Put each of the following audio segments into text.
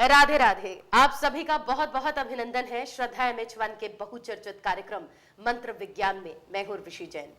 राधे राधे। आप सभी का बहुत बहुत अभिनंदन है श्रद्धा MH1 के बहुचर्चित कार्यक्रम मंत्र विज्ञान में। मैं हूं ऋषि जैन।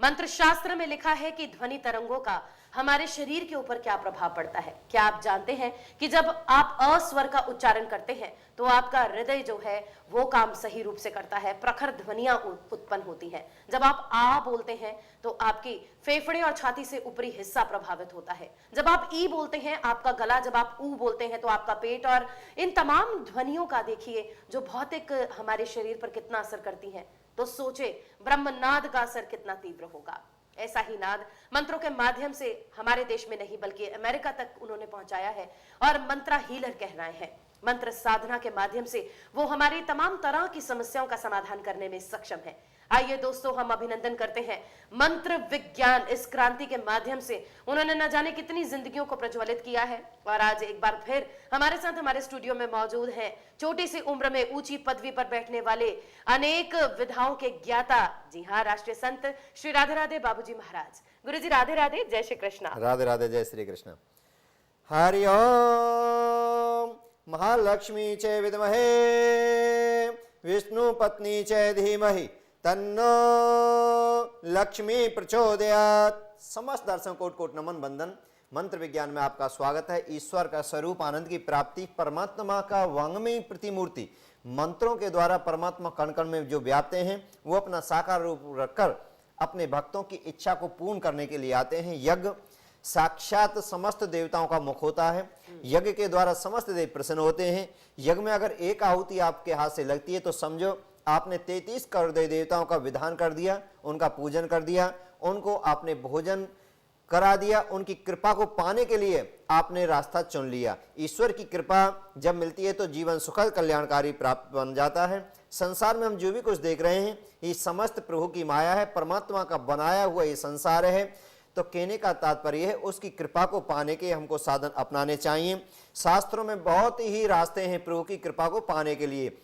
मंत्र शास्त्र में लिखा है कि ध्वनि तरंगों का हमारे शरीर के ऊपर क्या प्रभाव पड़ता है। क्या आप जानते हैं कि जब आप अ स्वर का उच्चारण करते हैं तो आपका हृदय जो है वो काम सही रूप से करता है, प्रखर ध्वनियां उत्पन्न होती हैं। जब आप आ बोलते हैं तो आपकी फेफड़े और छाती से ऊपरी हिस्सा प्रभावित होता है। जब आप ई बोलते हैं आपका गला, जब आप ऊ बोलते हैं तो आपका पेट, और इन तमाम ध्वनियों का देखिए जो भौतिक हमारे शरीर पर कितना असर करती हैं। तो सोचे ब्रह्मनाद का असर कितना तीव्र होगा। ऐसा ही नाद मंत्रों के माध्यम से हमारे देश में नहीं बल्कि अमेरिका तक उन्होंने पहुंचाया है और मंत्रा हीलर कह रहे हैं। मंत्र साधना के माध्यम से वो हमारी तमाम तरह की समस्याओं का समाधान करने में सक्षम है। आइए दोस्तों, हम अभिनंदन करते हैं मंत्र विज्ञान। इस क्रांति के माध्यम से उन्होंने न जाने कितनी जिंदगियों को प्रज्वलित किया है। और आज एक बार फिर हमारे साथ हमारे स्टूडियो में मौजूद हैं छोटी सी उम्र में ऊंची पदवी पर बैठने वाले अनेक विधाओं के ज्ञाता, जी हाँ, राष्ट्रीय संत श्री राधे राधे बाबूजी महाराज। गुरु जी राधे राधे, जय श्री कृष्ण। राधे राधे, जय श्री कृष्ण। हरि ओम। महालक्ष्मी च विद्महे विष्णु पत्नी च धीमहि तन्नो लक्ष्मी प्रचोदयात्। समस्त दर्शकों कोट कोट नमन बंदन। मंत्र विज्ञान में आपका स्वागत है। ईश्वर का स्वरूप, आनंद की प्राप्ति, परमात्मा का वांग्मयी प्रतिमूर्ति मंत्रों के द्वारा परमात्मा कण कण में जो व्याप्ते हैं वो अपना साकार रूप रखकर अपने भक्तों की इच्छा को पूर्ण करने के लिए आते हैं। यज्ञ साक्षात समस्त देवताओं का मुख होता है। यज्ञ के द्वारा समस्त देव प्रसन्न होते हैं। यज्ञ में अगर एक आहुति आपके हाथ से लगती है तो समझो आपने 33 करोड़ देवताओं का विधान कर दिया, उनका पूजन कर दिया, उनको आपने भोजन करा दिया, उनकी कृपा को पाने के लिए आपने रास्ता चुन लिया। ईश्वर की कृपा जब मिलती है तो जीवन सुखद कल्याणकारी प्राप्त बन जाता है। संसार में हम जो भी कुछ देख रहे हैं ये समस्त प्रभु की माया है, परमात्मा का बनाया हुआ ये संसार है। तो कहने का तात्पर्य है उसकी कृपा को पाने के हमको साधन अपनाने चाहिए। शास्त्रों में बहुत ही रास्ते हैं प्रभु की कृपा को पाने के लिए।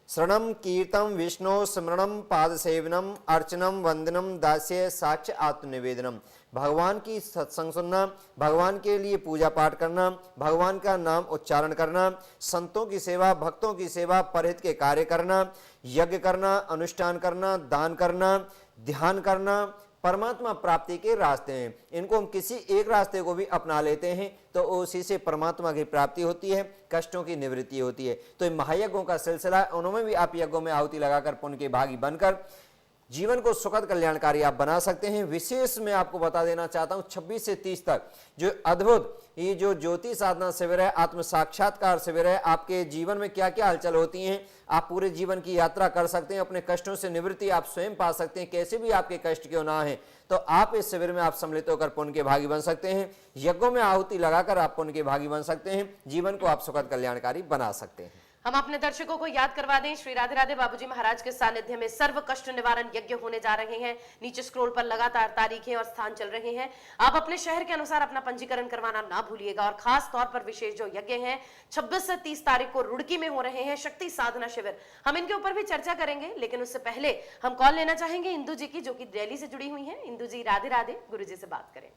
शरणम कीर्तम विष्णु स्मरणम पाद सेवनम अर्चनम वंदनम दास्य साक्ष्य आत्मनिवेदनम। भगवान की सत्संग सुनना, भगवान के लिए पूजा पाठ करना, भगवान का नाम उच्चारण करना, संतों की सेवा, भक्तों की सेवा, परहित के कार्य करना, यज्ञ करना, अनुष्ठान करना, दान करना, ध्यान करना, परमात्मा प्राप्ति के रास्ते हैं। इनको हम किसी एक रास्ते को भी अपना लेते हैं तो उसी से परमात्मा की प्राप्ति होती है, कष्टों की निवृत्ति होती है। तो महायज्ञों का सिलसिला है, उनमें भी आप यज्ञों में आहुति लगाकर पुण्य के भागी बनकर जीवन को सुखद कल्याणकारी आप बना सकते हैं। विशेष मैं आपको बता देना चाहता हूं 26 से 30 तक जो अद्भुत ये जो ज्योति साधना शिविर है, आत्म साक्षात्कार शिविर है, आपके जीवन में क्या क्या हलचल होती हैं, आप पूरे जीवन की यात्रा कर सकते हैं, अपने कष्टों से निवृत्ति आप स्वयं पा सकते हैं, कैसे भी आपके कष्ट क्यों ना है। तो आप इस शिविर में आप सम्मिलित होकर पुण्य के भागी बन सकते हैं। यज्ञों में आहुति लगाकर आप पुण्य के भागी बन सकते हैं, जीवन को आप सुखद कल्याणकारी बना सकते हैं। हम अपने दर्शकों को याद करवा दें, श्री राधे राधे बाबूजी महाराज के सानिध्य में सर्व कष्ट निवारण यज्ञ होने जा रहे हैं। नीचे स्क्रोल पर लगातार तारीखें और स्थान चल रहे हैं। आप अपने शहर के अनुसार अपना पंजीकरण करवाना ना भूलिएगा। और खास तौर पर विशेष जो यज्ञ हैं 26 से 30 तारीख को रुड़की में हो रहे हैं, शक्ति साधना शिविर। हम इनके ऊपर भी चर्चा करेंगे, लेकिन उससे पहले हम कॉल लेना चाहेंगे इंदू जी की, जो कि दिल्ली से जुड़ी हुई है। इंदू जी राधे राधे, गुरु जी से बात करें।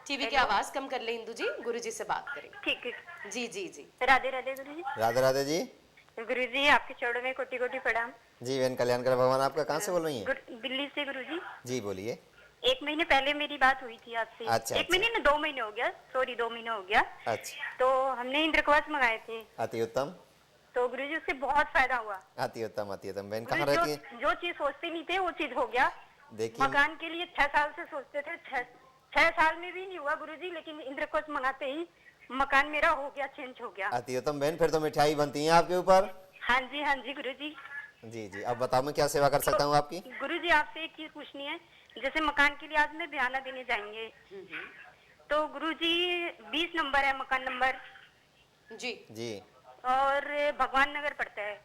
टीवी की आवाज कम कर ले इंदू जी, गुरुजी से बात करें। ठीक है जी जी जी। राधे राधे गुरु जी। राधे राधे जी। गुरु जी आपके चरणों में कोटि कोटि प्रणाम। जी बहन कल्याण कर भगवान। आपका कहाँ से बोल रही हैं? दिल्ली से गुरु जी। जी बोलिए। 1 महीने पहले मेरी बात हुई थी आपसे। अच्छा, 1 महीने ना 2 महीने हो गया, सॉरी 2 महीने हो गया। अच्छा, तो हमने इंद्रकवच मंगाए थे। अति उत्तम। तो गुरु जी उससे बहुत फायदा हुआ। अति उत्तम, अति उत्तम। बहन गुरु कहाँ जी, रहती है? जो चीज सोचते नहीं थे वो चीज हो गया। देखिए मकान के लिए 6 साल से सोचते थे, 6 साल में भी नहीं हुआ गुरु जी, लेकिन इंद्रकवच मंगाते ही मकान मेरा हो गया, चेंज हो गया। अति उत्तम बहन, फिर तो मिठाई बनती है आपके ऊपर। हाँ जी गुरु जी। जी जी, अब बताओ मैं क्या सेवा कर सकता हूँ आपकी? गुरु जी आपसे एक चीज पूछनी है। जैसे मकान के लिए आज में बयाना देने जाएंगे, तो गुरु जी 20 नंबर है मकान नंबर जी जी, और भगवान नगर पड़ता है।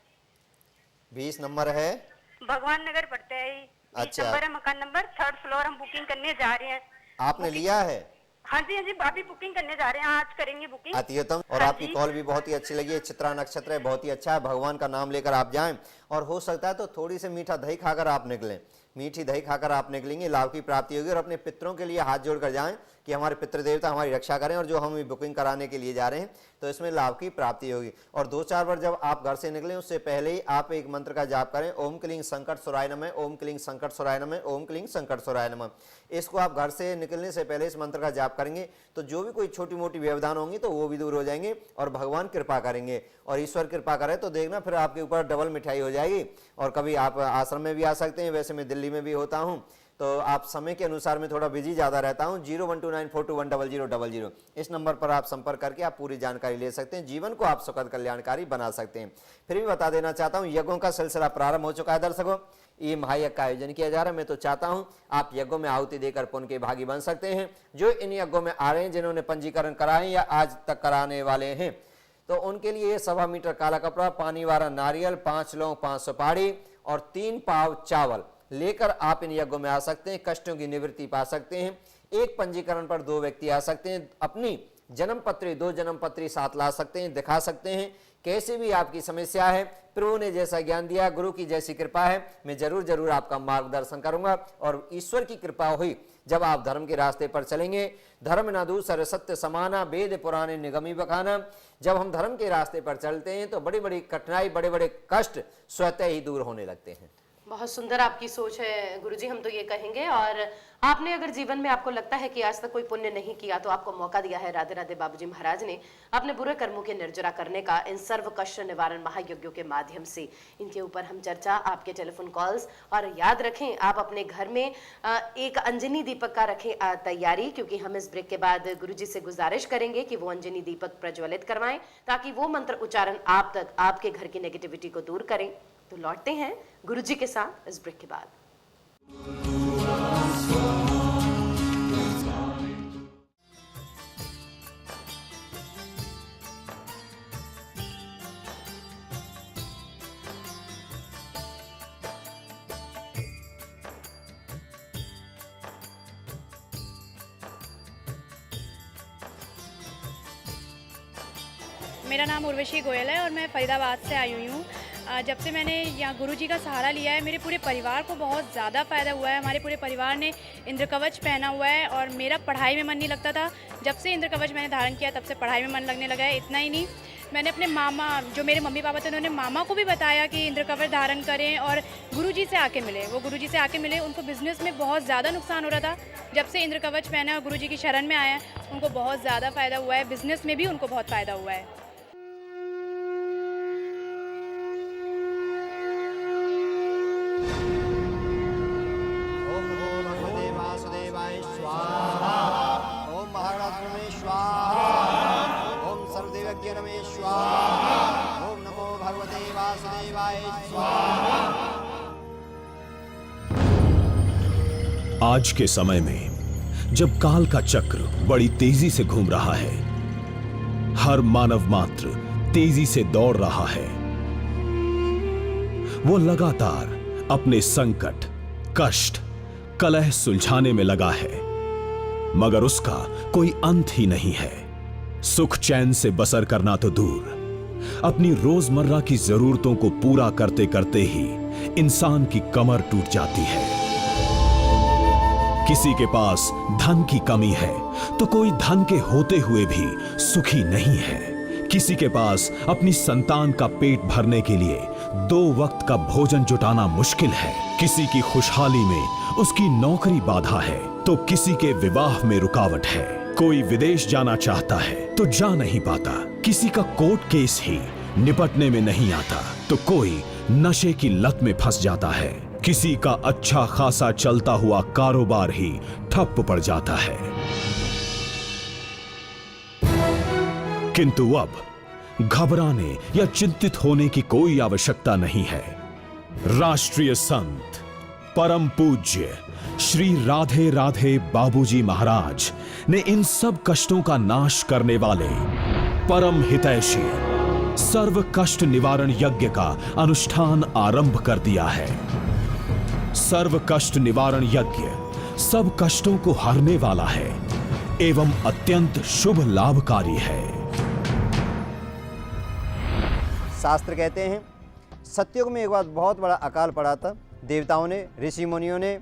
20 नंबर है, भगवान नगर पड़ता है। 20 अच्छा। नंबर है मकान नंबर, 3rd फ्लोर। हम बुकिंग करने जा रहे हैं। आपने लिया है? हाँ जी अभी बुकिंग करने जा रहे हैं, आज करेंगे बुकिंग। अति उत्तम। और हाँ आपकी जी। कॉल भी बहुत ही अच्छी लगी है। चित्रा नक्षत्र है, बहुत ही अच्छा है। भगवान का नाम लेकर आप जाएं और हो सकता है तो थोड़ी सी मीठा दही खाकर आप निकलें। मीठी दही खाकर आप निकलेंगे, लाभ की प्राप्ति होगी। और अपने पितरों के लिए हाथ जोड़कर जाएं कि हमारे पितृ देवता हमारी रक्षा करें और जो हम बुकिंग कराने के लिए जा रहे हैं तो इसमें लाभ की प्राप्ति होगी। और 2-4 बार जब आप घर से निकलें उससे पहले ही आप एक मंत्र का जाप करें, ओम क्लीं संकट सुराय नमः, ओम क्लीं संकट सुराय नमः, ओम क्लीं संकट सुराय नमः। इसको आप घर से निकलने से पहले इस मंत्र का जाप करेंगे तो जो भी कोई छोटी मोटी व्यवधान होंगी तो वो भी दूर हो जाएंगे और भगवान कृपा करेंगे। और ईश्वर कृपा करे तो देखना फिर आपके ऊपर डबल मिठाई हो जाएगी। और कभी आप आश्रम में भी आ सकते हैं, वैसे मैं दिल्ली में भी होता हूँ तो आप समय के अनुसार मैं थोड़ा बिजी ज़्यादा रहता हूँ। 012942100000 इस नंबर पर आप संपर्क करके आप पूरी जानकारी ले सकते हैं, जीवन को आप सुखद कल्याणकारी बना सकते हैं। फिर भी बता देना चाहता हूँ यज्ञों का सिलसिला प्रारंभ हो चुका है दर्शकों। ये महायज्ञ का आयोजन किया जा रहा है। मैं तो चाहता हूँ आप यज्ञों में आहुति देकर पुण्य के भागी बन सकते हैं। जो इन यज्ञों में आ रहे हैं, जिन्होंने पंजीकरण कराए या आज तक कराने वाले हैं, तो उनके लिए 1.25 मीटर काला कपड़ा, पानी वाला नारियल, 5 लौंग, 5 सुपारी और 3 पाव चावल लेकर आप इन यज्ञों में आ सकते हैं। कष्टों की निवृत्ति पा सकते हैं। एक पंजीकरण पर 2 व्यक्ति आ सकते हैं। अपनी जन्म पत्री, 2 जन्म पत्री साथ ला सकते हैं, दिखा सकते हैं। कैसी भी आपकी समस्या है, प्रभु ने जैसा ज्ञान दिया, गुरु की जैसी कृपा है, मैं जरूर आपका मार्गदर्शन करूंगा। और ईश्वर की कृपा हुई जब आप धर्म के रास्ते पर चलेंगे। धर्म न दूसर सत्य समाना, वेद पुराणे निगमी बखाना। जब हम धर्म के रास्ते पर चलते हैं तो बड़ी बड़ी कठिनाई, बड़े बड़े कष्ट स्वतः ही दूर होने लगते हैं। बहुत सुंदर आपकी सोच है गुरुजी, हम तो ये कहेंगे। और आपने अगर जीवन में आपको लगता है कि आज तक कोई पुण्य नहीं किया तो आपको मौका दिया है राधे राधे बाबूजी महाराज ने अपने बुरे कर्मों के निर्जरा करने का इन सर्व कष्ट निवारण महायज्ञों के माध्यम से। इनके ऊपर हम चर्चा, आपके टेलीफोन कॉल्स, और याद रखें आप अपने घर में एक अंजनी दीपक का रखें तैयारी, क्योंकि हम इस ब्रेक के बाद गुरुजी से गुजारिश करेंगे कि वो अंजनी दीपक प्रज्वलित करवाएं ताकि वो मंत्र उच्चारण आप तक आपके घर की नेगेटिविटी को दूर करें। तो लौटते हैं गुरुजी के साथ इस ब्रेक के बाद। मेरा नाम उर्वशी गोयल है और मैं फरीदाबाद से आई हुई हूँ। जब से मैंने यहाँ गुरुजी का सहारा लिया है, मेरे पूरे परिवार को बहुत ज़्यादा फ़ायदा हुआ है। हमारे पूरे परिवार ने इंद्र कवच पहना हुआ है और मेरा पढ़ाई में मन नहीं लगता था। जब से इंद्र कवच मैंने धारण किया तब से पढ़ाई में मन लगने लगा है। इतना ही नहीं, मैंने अपने मामा, जो मेरे मम्मी पापा थे, उन्होंने मामा को भी बताया कि इंद्र कवच धारण करें और गुरुजी से आके मिले। वो गुरुजी से आके मिले, उनको बिज़नेस में बहुत ज़्यादा नुकसान हो रहा था। जब से इंद्र कवच पहना और गुरुजी की शरण में आया, उनको बहुत ज़्यादा फ़ायदा हुआ है। बिज़नेस में भी उनको बहुत फ़ायदा हुआ है। आज के समय में जब काल का चक्र बड़ी तेजी से घूम रहा है, हर मानव मात्र तेजी से दौड़ रहा है। वो लगातार अपने संकट, कष्ट, कलह सुलझाने में लगा है, मगर उसका कोई अंत ही नहीं है। सुख चैन से बसर करना तो दूर, अपनी रोजमर्रा की जरूरतों को पूरा करते करते ही इंसान की कमर टूट जाती है। किसी के पास धन की कमी है तो कोई धन के होते हुए भी सुखी नहीं है। किसी के पास अपनी संतान का पेट भरने के लिए 2 वक्त का भोजन जुटाना मुश्किल है। किसी की खुशहाली में उसकी नौकरी बाधा है तो किसी के विवाह में रुकावट है। कोई विदेश जाना चाहता है तो जा नहीं पाता। किसी का कोर्ट केस ही निपटने में नहीं आता तो कोई नशे की लत में फंस जाता है। किसी का अच्छा खासा चलता हुआ कारोबार ही ठप पड़ जाता है। किंतु अब घबराने या चिंतित होने की कोई आवश्यकता नहीं है। राष्ट्रीय संत परम पूज्य श्री राधे राधे बाबूजी महाराज ने इन सब कष्टों का नाश करने वाले परम हितैषी सर्व कष्ट निवारण यज्ञ का अनुष्ठान आरंभ कर दिया है। सर्व कष्ट निवारण यज्ञ सब कष्टों को हरने वाला है एवं अत्यंत शुभ लाभकारी है। शास्त्र कहते हैं सतयुग में एक बार बहुत बड़ा अकाल पड़ा था। देवताओं ने, ऋषि मुनियों ने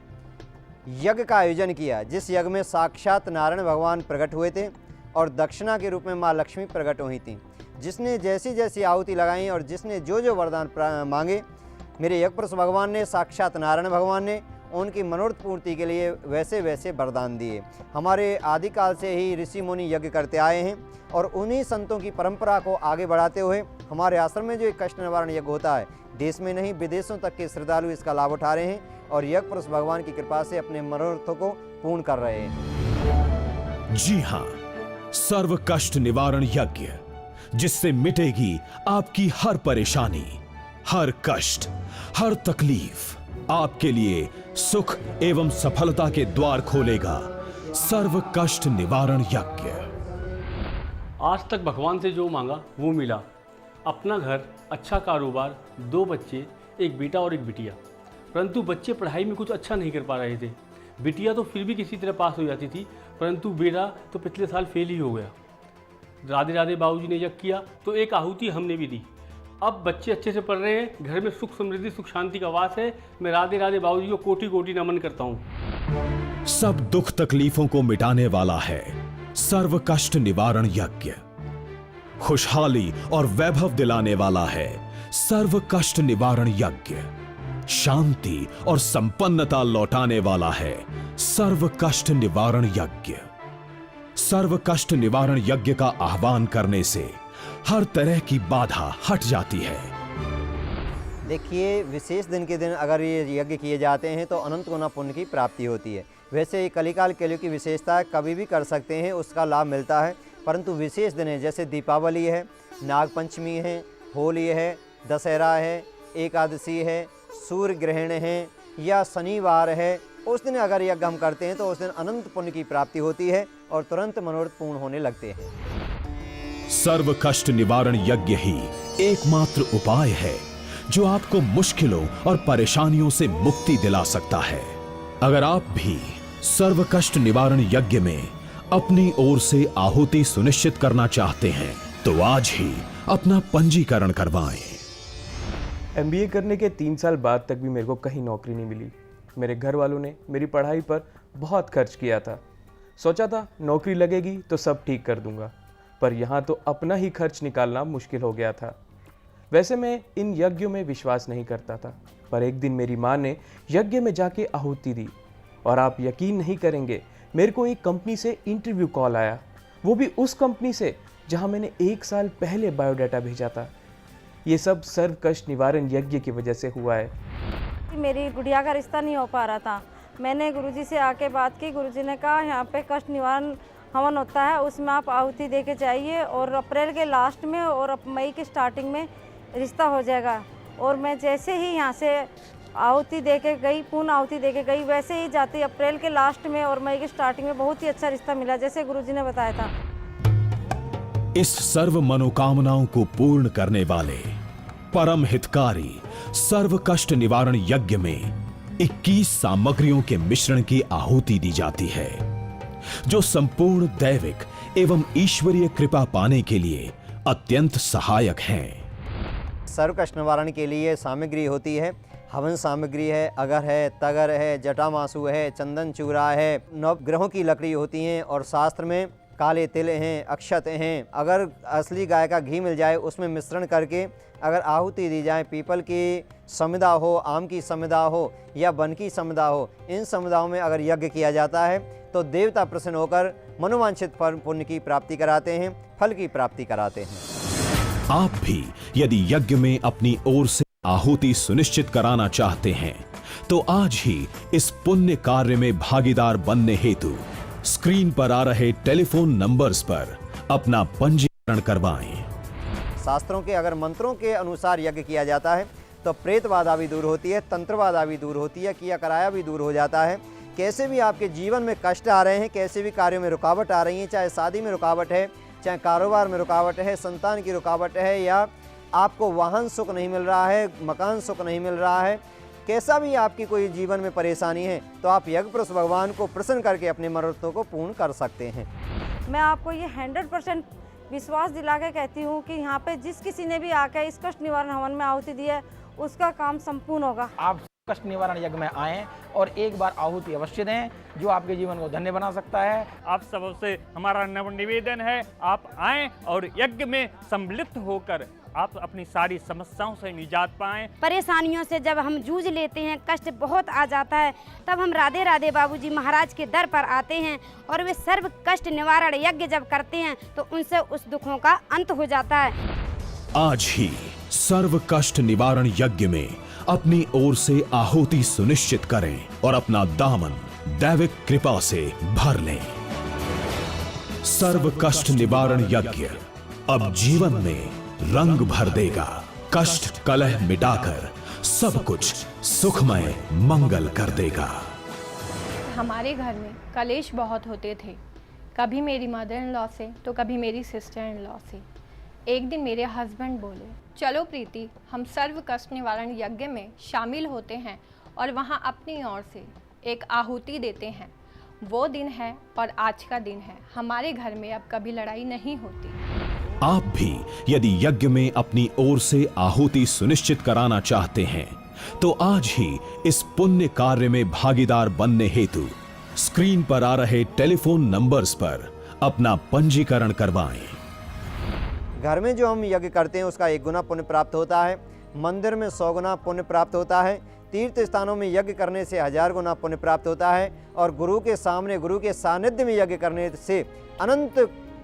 यज्ञ का आयोजन किया, जिस यज्ञ में साक्षात नारायण भगवान प्रकट हुए थे और दक्षिणा के रूप में माँ लक्ष्मी प्रकट हुई थी। जिसने जैसी जैसी आहुति लगाई और जिसने जो जो वरदान मांगे, मेरे यज्ञपुरुष भगवान ने, साक्षात नारायण भगवान ने उनकी मनोरथ पूर्ति के लिए वैसे वैसे वरदान दिए। हमारे आदिकाल से ही ऋषि मुनि यज्ञ करते आए हैं और उन्हीं संतों की परंपरा को आगे बढ़ाते हुए हमारे आश्रम में जो एक कष्ट निवारण यज्ञ होता है, देश में नहीं विदेशों तक के श्रद्धालु इसका लाभ उठा रहे हैं और यज्ञपुरुष भगवान की कृपा से अपने मनोरथों को पूर्ण कर रहे हैं। जी हाँ, सर्व कष्ट निवारण यज्ञ, जिससे मिटेगी आपकी हर परेशानी, हर कष्ट, हर तकलीफ, आपके लिए सुख एवं सफलता के द्वार खोलेगा। सर्व कष्ट निवारण यज्ञ। आज तक भगवान से जो मांगा वो मिला। अपना घर, अच्छा कारोबार, 2 बच्चे, एक बेटा और एक बिटिया। परंतु बच्चे पढ़ाई में कुछ अच्छा नहीं कर पा रहे थे। बिटिया तो फिर भी किसी तरह पास हो जाती थी, परंतु बेटा तो पिछले साल फेल ही हो गया। राधे राधे बाबूजी ने यज्ञ किया तो एक आहुति हमने भी दी। अब बच्चे अच्छे से पढ़ रहे हैं, घर में सुख समृद्धि सुख शांति का वास है। मैं राधे राधे बाबूजी को कोटि कोटि नमन करता हूँ। सब दुख तकलीफों को मिटाने वाला है सर्व कष्ट निवारण यज्ञ। खुशहाली और वैभव दिलाने वाला है सर्व कष्ट निवारण यज्ञ। शांति और संपन्नता लौटाने वाला है सर्व कष्ट निवारण यज्ञ। सर्व कष्ट निवारण यज्ञ का आह्वान करने से हर तरह की बाधा हट जाती है। देखिए, विशेष दिन के दिन अगर ये यज्ञ किए जाते हैं तो अनंत गुना पुण्य की प्राप्ति होती है। वैसे ये कलिकाल कलयुग की विशेषता है, कभी भी कर सकते हैं, उसका लाभ मिलता है। परंतु विशेष दिन है, जैसे दीपावली है, नागपंचमी है, होली है, दशहरा है, एकादशी है, सूर्य ग्रहण है या शनिवार है, उस दिन अगर यज्ञ हम करते हैं तो उस दिन अनंत पुण्य की प्राप्ति होती है और तुरंत मनोरथ पूर्ण होने लगते हैं। सर्व कष्ट निवारण यज्ञ ही एकमात्र उपाय है जो आपको मुश्किलों और परेशानियों से मुक्ति दिला सकता है। अगर आप भी सर्व कष्ट निवारण यज्ञ में अपनी ओर से आहुति सुनिश्चित करना चाहते हैं तो आज ही अपना पंजीकरण करवाएं। MBA करने के 3 साल बाद तक भी मेरे को कहीं नौकरी नहीं मिली। मेरे घर वालों ने मेरी पढ़ाई पर बहुत खर्च किया था। सोचा था नौकरी लगेगी तो सब ठीक कर दूंगा, पर यहाँ तो अपना ही खर्च निकालना मुश्किल हो गया था। वैसे मैं इन यज्ञों में विश्वास नहीं करता था, पर एक दिन मेरी माँ ने यज्ञ में जाके आहुति दी और आप यकीन नहीं करेंगे, मेरे को एक कंपनी से इंटरव्यू कॉल आया, वो भी उस कंपनी से जहाँ मैंने 1 साल पहले बायोडाटा भेजा था। ये सब सर्व कष्ट निवारण यज्ञ की वजह से हुआ है। मेरी गुड़िया का रिश्ता नहीं हो पा रहा था। मैंने गुरुजी से आके बात की। गुरुजी ने कहा यहाँ पे कष्ट निवारण हवन होता है, उसमें आप आहुति दे के जाइए और अप्रैल के लास्ट में और मई के स्टार्टिंग में रिश्ता हो जाएगा। और मैं जैसे ही यहाँ से आहुति दे के गई, पूर्ण आहुति दे के गई, वैसे ही जाती अप्रैल के लास्ट में और मई के स्टार्टिंग में बहुत ही अच्छा रिश्ता मिला, जैसे गुरुजी ने बताया था। इस सर्व मनोकामनाओं को पूर्ण करने वाले परम हितकारी सर्व कष्ट निवारण यज्ञ में 21 सामग्रियों के मिश्रण की आहुति दी जाती है, जो संपूर्ण दैविक एवं ईश्वरीय कृपा पाने के लिए अत्यंत सहायक हैं। सर्व कष्ट निवारण के लिए सामग्री होती है, हवन सामग्री है, अगर है, तगर है, जटामासु है, चंदन चूरा है, 9 ग्रहों की लकड़ी होती हैं और शास्त्र में काले तिल हैं, अक्षत हैं। अगर असली गाय का घी मिल जाए उसमें मिश्रण करके अगर आहुति दी जाए, पीपल की समिधा हो, आम की समिधा हो या वन की समिधा हो, इन समिधाओं में अगर यज्ञ किया जाता है तो देवता प्रसन्न होकर मनोवांछित पुण्य की प्राप्ति कराते हैं, फल की प्राप्ति कराते हैं। आप भी यदि यज्ञ में अपनी ओर से आहुति सुनिश्चित कराना चाहते हैं तो आज ही इस पुण्य कार्य में भागीदार बनने हेतु स्क्रीन पर आ रहे टेलीफोन नंबर्स पर अपना पंजीकरण करवाएं। शास्त्रों के अगर मंत्रों के अनुसार यज्ञ किया जाता है तो प्रेत बाधा भी दूर होती है, तंत्र बाधा भी दूर होती है, किया कराया भी दूर हो जाता है। कैसे भी आपके जीवन में कष्ट आ रहे हैं, कैसे भी कार्यों में रुकावट आ रही है, चाहे शादी में रुकावट है, चाहे कारोबार में रुकावट है, संतान की रुकावट है, या आपको वाहन सुख नहीं मिल रहा है, मकान सुख नहीं मिल रहा है, कैसा भी आपकी कोई जीवन में परेशानी है तो आप यज्ञपुरुष भगवान को प्रसन्न करके अपने मनोरथों को पूर्ण कर सकते हैं। मैं आपको ये 100% विश्वास दिला के कहती हूँ कि यहाँ पे जिस किसी ने भी आकर इस कष्ट निवारण हवन में आहुति दी है उसका काम संपूर्ण होगा। आप कष्ट निवारण यज्ञ में आएं और एक बार आहुति अवश्य दें, जो आपके जीवन को धन्य बना सकता है। आप सबसे हमारा निवेदन है, आप आएं और यज्ञ में सम्मिलित होकर आप अपनी सारी समस्याओं से निजात पाएं। परेशानियों से जब हम जूझ लेते हैं, कष्ट बहुत आ जाता है, तब हम राधे राधे बाबूजी महाराज के दर पर आते हैं और वे सर्व कष्ट निवारण यज्ञ जब करते हैं तो उनसे उस दुखों का अंत हो जाता है। आज ही सर्व कष्ट निवारण यज्ञ में अपनी ओर से आहुति सुनिश्चित करें और अपना दामन दैविक कृपा से भर लें। सर्व कष्ट निवारण यज्ञ अब जीवन में रंग भर देगा, कष्ट कलह मिटाकर सब कुछ सुखमय मंगल कर देगा। हमारे घर में कलेश बहुत होते थे, कभी मेरी मदर इन लॉ से तो कभी मेरी सिस्टर इन लॉ से। एक दिन मेरे हस्बैंड बोले, चलो प्रीति, हम सर्व कष्ट निवारण यज्ञ में शामिल होते हैं और वहाँ अपनी ओर से एक आहुति देते हैं। वो दिन है और आज का दिन है, हमारे घर में अब कभी लड़ाई नहीं होती। आप भी यदि यज्ञ में अपनी ओर से आहुति सुनिश्चित कराना चाहते हैं तो आज ही इस पुण्य कार्य में भागीदार बनने हेतु स्क्रीन पर आ रहे टेलीफोन नंबर्स पर अपना पंजीकरण करवाएं। घर में जो हम यज्ञ करते हैं उसका 1 गुना पुण्य प्राप्त होता है, मंदिर में 100 गुना पुण्य प्राप्त होता है, तीर्थ स्थानों में यज्ञ करने से 1000 गुना पुण्य प्राप्त होता है और गुरु के सामने, गुरु के सानिध्य में यज्ञ करने से अनंत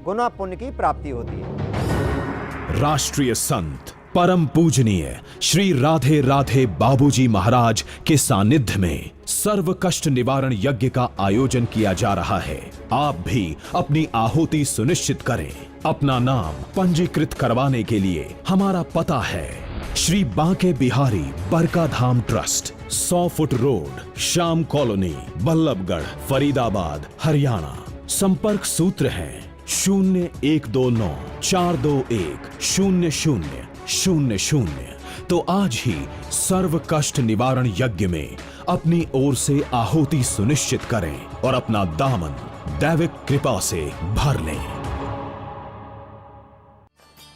गुना पुण्य की प्राप्ति होती है। राष्ट्रीय संत परम पूजनीय श्री राधे राधे बाबूजी महाराज के सानिध्य में सर्व कष्ट निवारण यज्ञ का आयोजन किया जा रहा है। आप भी अपनी आहुति सुनिश्चित करें। अपना नाम पंजीकृत करवाने के लिए हमारा पता है Shri Banke Bihari Barka Dham trust, 100 foot road, Shyam colony, Ballabhgarh, Faridabad, Haryana. संपर्क सूत्र है 0129 421 0000। तो आज ही सर्व कष्ट निवारण यज्ञ में अपनी ओर से आहुति सुनिश्चित करें और अपना दामन दैविक कृपा से भर लें।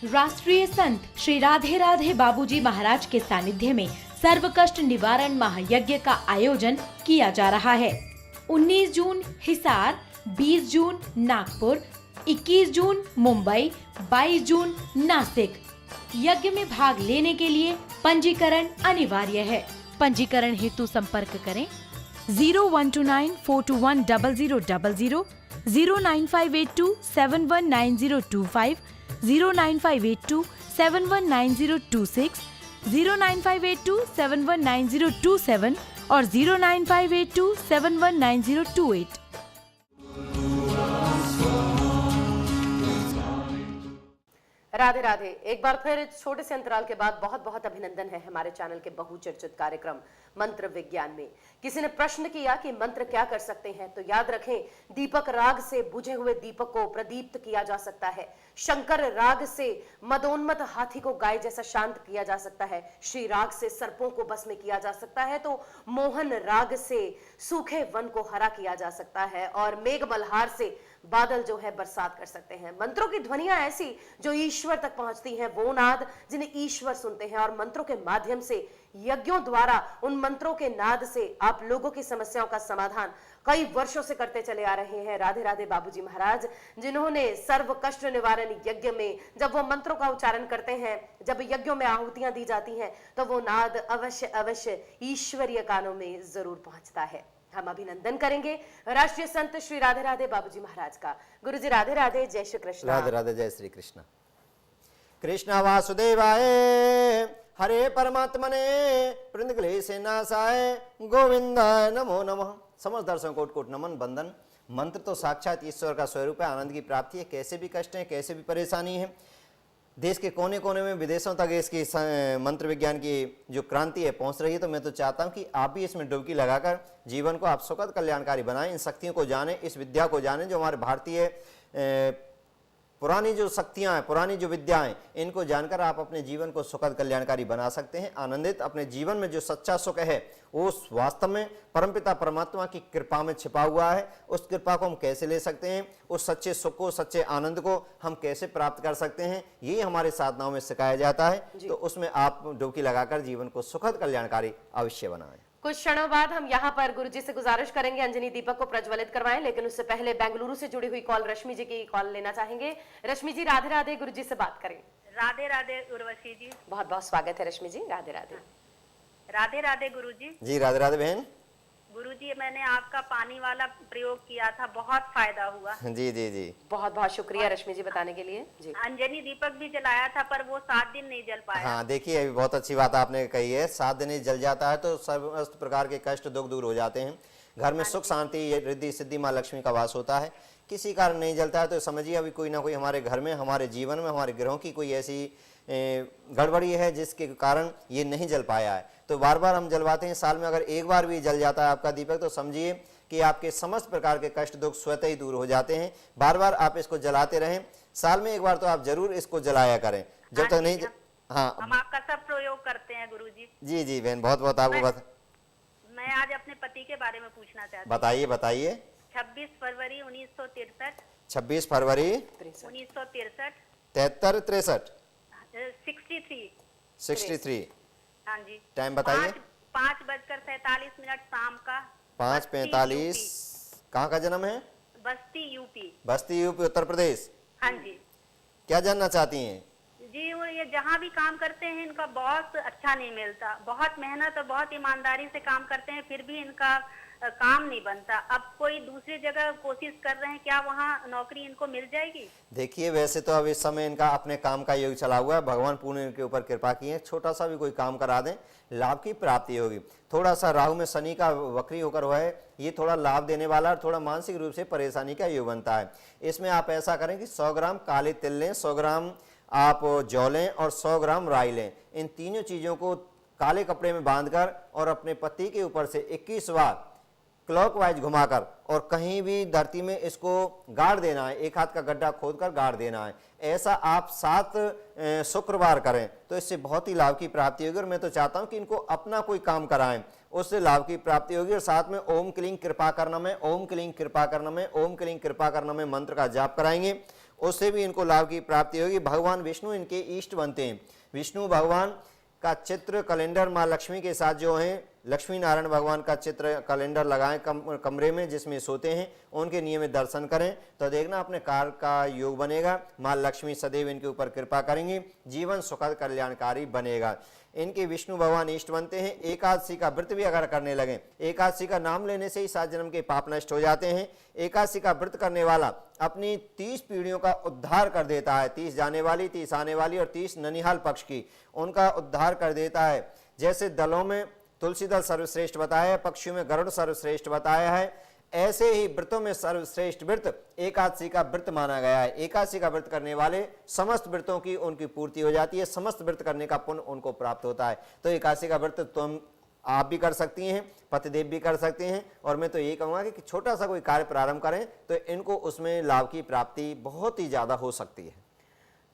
राष्ट्रीय संत श्री राधे राधे बाबूजी महाराज के सानिध्य में सर्व कष्ट निवारण महायज्ञ का आयोजन किया जा रहा है। 19 जून हिसार, 20 जून नागपुर, 21 जून मुंबई, 22 जून नासिक। यज्ञ में भाग लेने के लिए पंजीकरण अनिवार्य है। पंजीकरण हेतु संपर्क करें 0129421000, 09582719025, 09582719026, 09582719027 और 09582719028। राधे राधे। एक बार फिर इस छोटे से अंतराल के बाद बहुत बहुत अभिनंदन है हमारे चैनल के बहुचर्चित कार्यक्रम मंत्र विज्ञान में। किसी ने प्रश्न किया कि मंत्र क्या कर सकते हैं, तो याद रखें, दीपक राग से बुझे हुए दीपक को प्रदीप्त किया जा सकता है, शंकर राग से मदोन्मत हाथी को गाय जैसा शांत किया जा सकता है, श्री राग से सर्पों को बस में किया जा सकता है, तो मोहन राग से सूखे वन को हरा किया जा सकता है, और मेघ मल्हार से बादल जो है बरसात कर सकते हैं। मंत्रों की ध्वनियां ऐसी जो ईश्वर तक पहुंचती हैं, वो नाद जिन्हें ईश्वर सुनते हैं, और मंत्रों के माध्यम से, यज्ञों द्वारा, उन मंत्रों के नाद से आप लोगों की समस्याओं का समाधान कई वर्षों से करते चले आ रहे हैं राधे राधे बाबूजी महाराज, जिन्होंने सर्व कष्ट निवारण यज्ञ में जब वो मंत्रों का उच्चारण करते हैं, जब यज्ञों में आहुतियां दी जाती हैं, तो वो नाद अवश्य अवश्य ईश्वरीय कानों में जरूर पहुंचता है। हम अभिनंदन करेंगे राष्ट्रीय संत श्री राधे राधे बाबूजी महाराज का। गुरु जी राधे राधे, जय श्री कृष्ण। राधे राधे, जय श्री कृष्ण। कृष्ण वासुदेवाय हरे परमात्मने प्रणतक्लेशनाशाय गोविंदाय नमो नमः। समस्त दर्शकों कोटि कोटि नमन बंदन। मंत्र तो साक्षात ईश्वर का स्वरूप है, आनंद की प्राप्ति है। कैसे भी कष्ट है, कैसे भी परेशानी है, देश के कोने कोने में, विदेशों तक इसकी मंत्र विज्ञान की जो क्रांति है पहुंच रही है। तो मैं तो चाहता हूं कि आप भी इसमें डुबकी लगाकर जीवन को आप सुखद कल्याणकारी बनाएं, इन शक्तियों को जानें, इस विद्या को जानें जो हमारे भारतीय पुरानी जो शक्तियां हैं, पुरानी जो विद्याएं, इनको जानकर आप अपने जीवन को सुखद कल्याणकारी बना सकते हैं, आनंदित। अपने जीवन में जो सच्चा सुख है वो वास्तव में परमपिता परमात्मा की कृपा में छिपा हुआ है। उस कृपा को हम कैसे ले सकते हैं, उस सच्चे सुख को, सच्चे आनंद को हम कैसे प्राप्त कर सकते हैं, ये हमारे साधनाओं में सिखाया जाता है। तो उसमें आप डुबकी लगाकर जीवन को सुखद कल्याणकारी अवश्य बनाएं। कुछ क्षणों बाद हम यहाँ पर गुरुजी से गुजारिश करेंगे अंजनी दीपक को प्रज्वलित करवाएं, लेकिन उससे पहले बेंगलुरु से जुड़ी हुई कॉल रश्मि जी की कॉल लेना चाहेंगे। रश्मि जी राधे राधे, गुरुजी से बात करें। राधे राधे उर्वशी जी। बहुत बहुत स्वागत है रश्मि जी, राधे राधे। राधे राधे गुरुजी। जी राधे राधे बहन। गुरुजी मैंने आपका पानी वाला प्रयोग किया था, बहुत फायदा हुआ। जी जी जी, बहुत बहुत शुक्रिया रश्मि जी बताने के लिए। जी अंजनी दीपक भी जलाया था पर वो 7 दिन नहीं जल पाया। हाँ देखिए, अभी बहुत अच्छी बात आपने कही है। 7 दिन जल जाता है तो समस्त प्रकार के कष्ट दुख दूर हो जाते हैं। घर में सुख शांति रिद्धि सिद्धि माँ लक्ष्मी का वास होता है। किसी कारण नहीं जलता है तो समझिए अभी कोई ना कोई हमारे घर में, हमारे जीवन में, हमारे ग्रहों की कोई ऐसी गड़बड़ी है जिसके कारण ये नहीं जल पाया है। तो बार बार हम जलवाते हैं, साल में अगर एक बार भी जल जाता है आपका दीपक तो समझिए कि आपके समस्त प्रकार के कष्ट दुख स्वतः ही दूर हो जाते हैं। बार बार आप इसको जलाते रहें, साल में एक बार तो आप जरूर इसको जलाया करें। जब तक नहीं हाँ हम आपका सब प्रयोग करते हैं गुरुजी। जी जी बहन, बहुत बहुत आपको मैं आज अपने पति के बारे में पूछना चाहती हूँ। बताइए बताइए। 26 फरवरी 1963। 26 फरवरी 1963। 63 63। 63। हाँ जी। टाइम बताइए। 5:47 शाम का। 5:45। कहाँ का जन्म है? बस्ती यूपी। बस्ती यूपी उत्तर प्रदेश। हाँ जी। क्या जानना चाहती हैं? जी वो ये जहाँ भी काम करते हैं इनका बॉस अच्छा नहीं मिलता, बहुत मेहनत और बहुत ईमानदारी से काम करते हैं फिर भी इनका काम नहीं बनता। अब कोई दूसरी जगह कोशिश कर रहे हैं, क्या वहाँ नौकरी इनको मिल जाएगी? देखिए वैसे तो अब इस समय इनका अपने काम का योग चला हुआ है, भगवान पूर्ण इनके ऊपर कृपा की है। छोटा सा भी कोई काम करा दें लाभ की प्राप्ति होगी। थोड़ा सा राहु में शनि का वक्री होकर हुआ है, ये थोड़ा लाभ देने वाला और थोड़ा मानसिक रूप से परेशानी का योग बनता है। इसमें आप ऐसा करें कि 100 ग्राम काले तिल लें, 100 ग्राम आप जौ लें और 100 ग्राम राई लें। इन तीनों चीज़ों को काले कपड़े में बांधकर और अपने पति के ऊपर से 21 बार क्लॉकवाइज घुमाकर और कहीं भी धरती में इसको गाड़ देना है, एक हाथ का गड्ढा खोदकर गाड़ देना है। ऐसा आप 7 शुक्रवार करें तो इससे बहुत ही लाभ की प्राप्ति होगी। और मैं तो चाहता हूं कि इनको अपना कोई काम कराएं, उससे लाभ की प्राप्ति होगी। और साथ में ओम क्लीं कृपा करना में, ओम क्लीं कृपा करना में, ओम क्लीं कृपा करना में मंत्र का जाप कराएंगे, उससे भी इनको लाभ की प्राप्ति होगी। भगवान विष्णु इनके इष्ट बनते हैं। विष्णु भगवान का चित्र कैलेंडर माँ लक्ष्मी के साथ जो है, लक्ष्मी नारायण भगवान का चित्र कैलेंडर लगाएं कमरे में जिसमें सोते हैं, उनके नियमित दर्शन करें तो देखना अपने कार्य का योग बनेगा। माँ लक्ष्मी सदैव इनके ऊपर कृपा करेंगी, जीवन सुखद कल्याणकारी बनेगा। इनके विष्णु भगवान इष्ट बनते हैं। एकादशी का व्रत भी अगर करने लगें, एकादशी का नाम लेने से ही 7 जन्म के पाप नष्ट हो जाते हैं। एकादशी का व्रत करने वाला अपनी 30 पीढ़ियों का उद्धार कर देता है। 30 जाने वाली, 30 आने वाली और 30 ननिहाल पक्ष की, उनका उद्धार कर देता है। जैसे दलों में तुलसी दल सर्वश्रेष्ठ बताया है, पक्षियों में गरुड़ सर्वश्रेष्ठ बताया है, ऐसे ही व्रतों में सर्वश्रेष्ठ व्रत एकादशी का व्रत माना गया है। एकादशी का व्रत करने वाले समस्त व्रतों की उनकी पूर्ति हो जाती है, समस्त व्रत करने का पुण्य उनको प्राप्त होता है। तो एकादशी का व्रत तुम आप भी कर सकती हैं, पतिदेव भी कर सकते हैं। और मैं तो ये कहूँगा कि छोटा सा कोई कार्य प्रारंभ करें तो इनको उसमें लाभ की प्राप्ति बहुत ही ज़्यादा हो सकती है।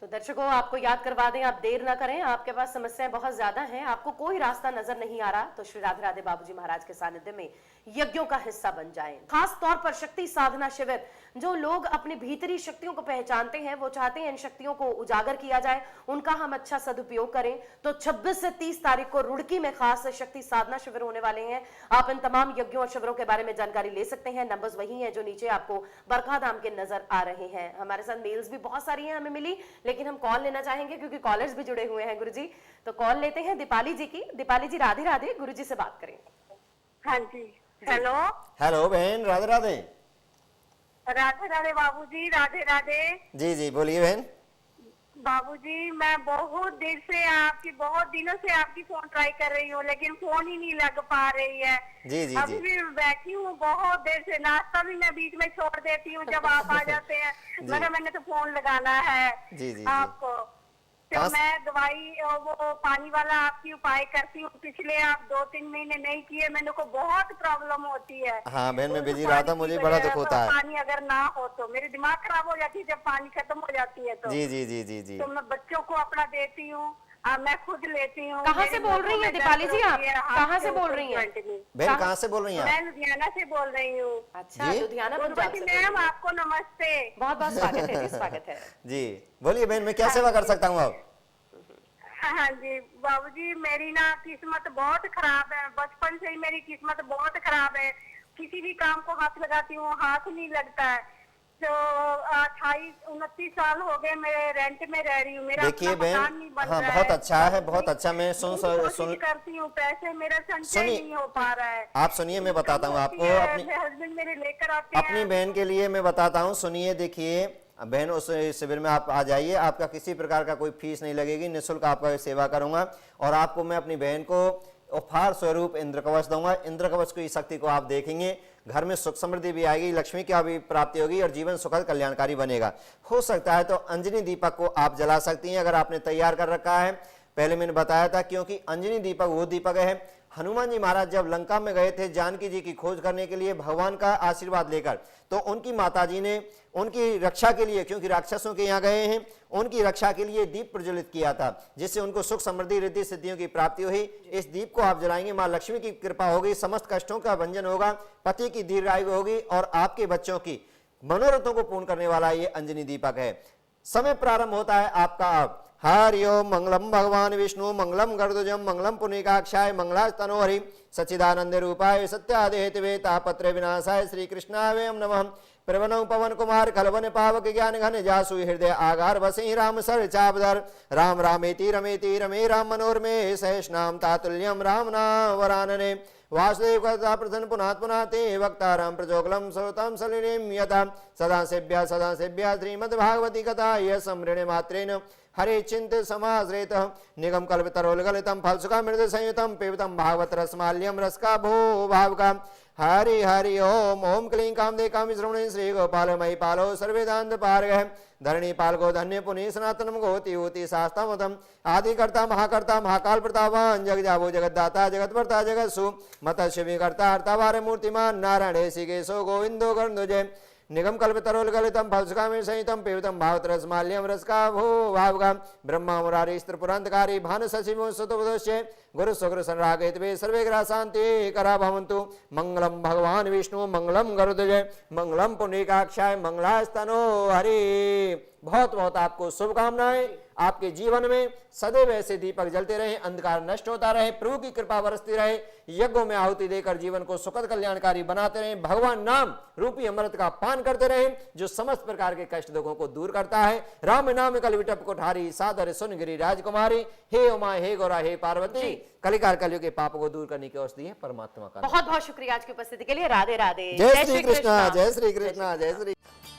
तो दर्शकों आपको याद करवा दें, आप देर ना करें, आपके पास समस्याएं बहुत ज्यादा हैं, आपको कोई रास्ता नजर नहीं आ रहा तो श्री राधे राधे बाबूजी महाराज के सानिध्य में यज्ञों का हिस्सा बन जाएं। खास तौर पर शक्ति साधना शिविर, जो लोग अपनी भीतरी शक्तियों को पहचानते हैं, वो चाहते हैं इन शक्तियों को उजागर किया जाए, उनका हम अच्छा सदुपयोग करें। तो 26 से 30 तारीख को रुड़की में खास शक्ति साधना शिविर होने वाले हैं। आप इन तमाम यज्ञों और शिविरों के बारे में जानकारी ले सकते हैं। नंबर्स वही हैं जो नीचे आपको बरखाधाम के नजर आ रहे हैं। हमारे साथ मेल्स भी बहुत सारी हैं हमें मिली, लेकिन हम कॉल लेना चाहेंगे क्योंकि कॉलर्स भी जुड़े हुए हैं गुरुजी। तो कॉल लेते हैं दीपाली जी की। दीपाली जी राधे राधे, गुरुजी से बात करें। हाँ जी, हेलो। हेलो बहन, राधे राधे। राधे राधे बाबूजी, राधे राधे। जी जी बोलिए बहन। बाबूजी मैं बहुत देर से बहुत दिनों से आपकी फोन ट्राई कर रही हूँ लेकिन फोन ही नहीं लग पा रही है। जी जी अभी भी बैठी हूँ बहुत देर से, नाश्ता भी मैं बीच में छोड़ देती हूँ जब आप आ जाते हैं। मैंने तो फोन लगाना है जी आपको। तो मैं दवाई वो पानी वाला आपकी उपाय करती हूँ, पिछले आप 2-3 महीने नहीं किए, मेरे को बहुत प्रॉब्लम होती है। हाँ बहन मैं बिजी रहा था, मुझे बड़ा दुख होता है। पानी अगर ना हो तो मेरे दिमाग खराब हो जाती है जब पानी खत्म हो जाती है तो। जी जी जी जी जी। तो मैं बच्चों को अपना देती हूँ, मैं खुद लेती हूँ। कहाँ से बोल रही हैं दीपाली जी आप? कहाँ से बोल रही हैं बहन? कहाँ से बोल रही हैं? मैं लुधियाना से बोल रही हूँ। अच्छा, लुधियाना पंजाब से। मैम आपको नमस्ते। बहुत बहुत स्वागत है जी, स्वागत है जी। बोलिए बहन, मैं क्या सेवा कर सकता हूँ आप? हाँ जी बाबूजी, मेरी ना किस्मत बहुत खराब है, बचपन से ही मेरी किस्मत बहुत खराब है। किसी भी काम को हाथ लगाती हूँ, हाथ नहीं लगता है। तो 28-29 साल हो गए मैं रेंट में रह रही हूँ। मेरा देखिए अपना मकान नहीं बहन, बन हाँ रहा बहुत है। अच्छा है, बहुत अच्छा। मैं कोशिश करती हूँ, पैसे मेरा संचय नहीं हो पा रहा है। आप सुनिए, मैं बताता हूँ आपको। अपने हस्बैंड मेरे लेकर आते हैं। अपनी बहन के लिए मैं बताता हूँ, सुनिए। देखिए बहन, उस शिविर में आप आ जाइए, आपका किसी प्रकार का कोई फीस नहीं लगेगी, निःशुल्क आपका सेवा करूंगा। और आपको मैं अपनी बहन को उपहार स्वरूप इंद्र कवच दूंगा। इंद्र कवच की शक्ति को आप देखेंगे, घर में सुख समृद्धि भी आएगी, लक्ष्मी की भी प्राप्ति होगी और जीवन सुखद कल्याणकारी बनेगा। हो सकता है तो अंजनी दीपक को आप जला सकती हैं, अगर आपने तैयार कर रखा है। पहले मैंने बताया था, क्योंकि अंजनी दीपक वो दीपक है। हनुमान जी महाराज जब लंका में गए थे जानकी जी की खोज करने के लिए भगवान का आशीर्वाद लेकर, तो उनकी माताजी ने उनकी रक्षा के लिए, क्योंकि राक्षसों के यहाँ गए हैं, उनकी रक्षा के लिए दीप प्रज्वलित किया था, जिससे उनको सुख समृद्धि रिद्धि सिद्धियों की प्राप्ति हुई। इस दीप को आप जलाएंगे, माँ लक्ष्मी की कृपा होगी, समस्त कष्टों का भंजन होगा, पति की दीर्घायु होगी और आपके बच्चों की मनोरथों को पूर्ण करने वाला ये अंजनी दीपक है। समय प्रारंभ होता है आपका अब। हरि ओम मंगलम भगवान विष्णु मंगलम गरुड़ध्वजम मंगलम पुण्यकाक्षाय मंगलास्तनोहरि सच्चिदानंद रूपाय सत्यादेहेतवे तापत्र विनाशाय श्री कृष्णाय नमः। प्रवनौ पवन कुमार कलवन पावक ज्ञान घन जासु हृदय आगार बसि राम सर चापधर। राम रामेति रमेति रमे राम मनोरमे सहस्रनाम तातुल्यम राम नाम वरानने। वासुदेव कर्ता प्रसन्न पुनात्मनाते वक्ताराम प्रजोगलम सर्वतम सलिलेम यथा सदा सेव्या श्रीमद्भागवती कथा यह समृणे मात्रेन हरे चिंत समाश्रित निगम कल्पतरोलगलितम फलसुका मृद संयुतम पिबतम भागवत रसमाल्यम रसका भो भावका। हरि हरि ओम। ओम क्लीं कामदे काम श्रवणे श्री गोपाल मई पालो सर्वेदांत पारगः। धरणी पाल को धन्य पुनि सनातनम गोति होति शास्त्रमतम। आदिकर्ता महाकर्ता महाकाल प्रतापवान जग जावो जगतदाता जगतवर्ता जगत्सु मत शिविकर्ता हर्तावार मूर्तिमान नारायण सिकेशो गोविंदो गणध्वज। निगम कल्पतरोल गलितम फलसुकामेर संहितम पिबतम भावत रसमाल्यम रसका भो भावगा। ब्रह्मा मुरारी स्त्रिपुरांतकारी भानु सचिवो सुतोपदोष्य गुरु सुगुरु संरागेतवे सर्वे ग्रह शांति करा भवन्तु। मंगलम भगवान विष्णु मंगलम गरुड़ध्वज मंगलम पुण्यकाक्षाय मंगलास्तनो हरि। बहुत बहुत आपको शुभकामनाएं। आपके जीवन में सदैव ऐसे दीपक जलते रहे, अंधकार नष्ट होता रहे, प्रभु की कृपा बरसती रहे, यज्ञों में आहुति देकर जीवन को सुखद कल्याणकारी बनाते रहे, भगवान नाम रूपी अमृत का पान करते रहे, जो समस्त प्रकार के कष्ट दुखों को दूर करता है। राम नाम कल विटप कोठारी सादर सुन गिरी राजकुमारी। हे उमा हे गौरा हे पार्वती, कलिकाल कलियुग के पापों को दूर करने की औषधि है परमात्मा का। बहुत बहुत शुक्रिया आज की उपस्थिति के लिए। राधे राधे। जय श्री कृष्णा, जय श्री कृष्णा, जय श्री।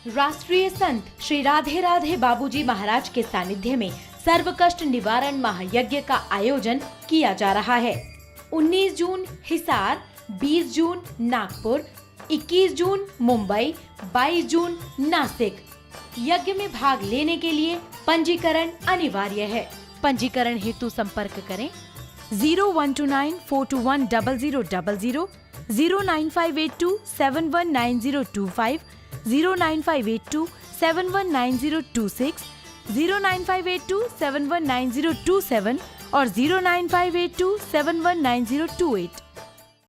राष्ट्रीय संत श्री राधे राधे बाबूजी महाराज के सानिध्य में सर्व कष्ट निवारण महायज्ञ का आयोजन किया जा रहा है। 19 जून हिसार, 20 जून नागपुर, 21 जून मुंबई, 22 जून नासिक। यज्ञ में भाग लेने के लिए पंजीकरण अनिवार्य है। पंजीकरण हेतु संपर्क करें 0129421000, 09582719025, 09582719026, 09582719027 और 09582719028।